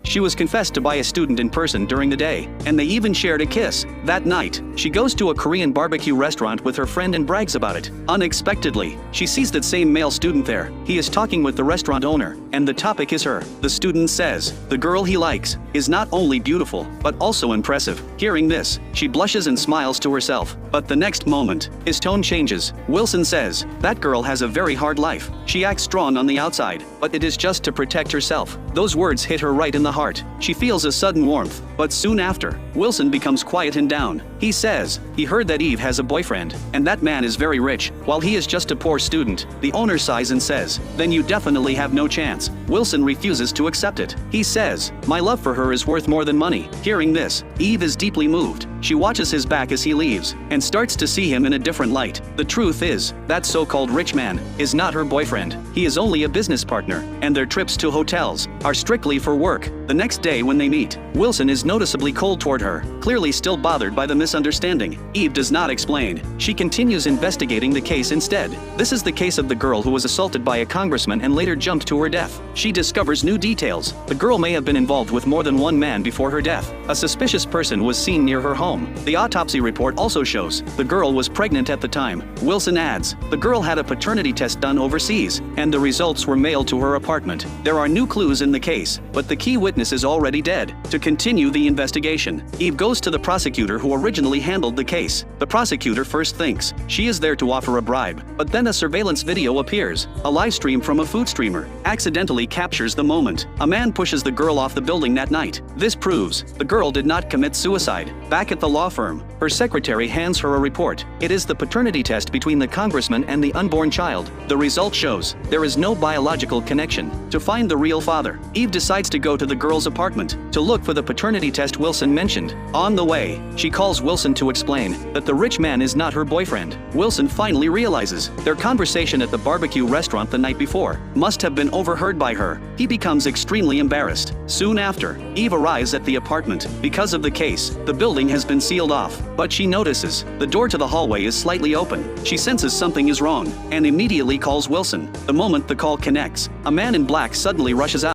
She was confessed to by a student in person during the day, and they even shared a kiss. That night, she goes to a Korean barbecue restaurant with her friend and brags about it. Unexpectedly, she sees that same male student there. He is talking with the restaurant owner, and the topic is her. The student says, the girl he likes is not only beautiful, but also impressive. Hearing this, she blushes and smiles to herself. But the next moment, his tone changes. Wilson says, that girl has a very hard life. She acts strong on the outside, but it is just to protect herself. Those words hit her right in the heart. She feels a sudden warmth, but soon after, Wilson becomes quiet and down. He says, he heard that Eve has a boyfriend, and that man is very rich, while he is just a poor student. The owner sighs and says, then you definitely have no chance. Wilson refuses to accept it. He says, my love for her is worth more than money. Hearing this, Eve is deeply moved. She watches his back as he leaves, and starts to see him in a different light. The truth is, that so-called rich man is not her boyfriend. He is only a business partner, and their trips to hotels are strictly for work. The next day when they meet, Wilson is noticeably cold toward her, clearly still bothered by the misunderstanding. Eve does not explain. She continues investigating the case instead. This is the case of the girl who was assaulted by a congressman and later jumped to her death. She discovers new details. The girl may have been involved with more than one man before her death. A suspicious person was seen near her home. The autopsy report also shows the girl was pregnant at the time. Wilson adds, the girl had a paternity test done overseas, and the results were mailed to her apartment. There are new clues in the case, but the key witness is already dead. To continue the investigation, Eve goes to the prosecutor who originally handled the case. The prosecutor first thinks she is there to offer a bribe, but then a surveillance video appears. A live stream from a food streamer accidentally captures the moment. A man pushes the girl off the building that night. This proves the girl did not commit suicide. Back at the law firm, her secretary hands her a report. It is the paternity test between the congressman and the unborn child. The result shows there is no biological connection. To find the real father, Eve decides to go to the girl's apartment to look for the paternity test Wilson mentioned. On the way, she calls Wilson to explain that the rich man is not her boyfriend. Wilson finally realizes their conversation at the barbecue restaurant the night before must have been overheard by her. He becomes extremely embarrassed. Soon after, Eve arrives at the apartment. Because of the case, the building has been sealed off, but she notices the door to the hallway is slightly open. She senses something is wrong and immediately calls Wilson. The moment the call connects, a man in black suddenly rushes out.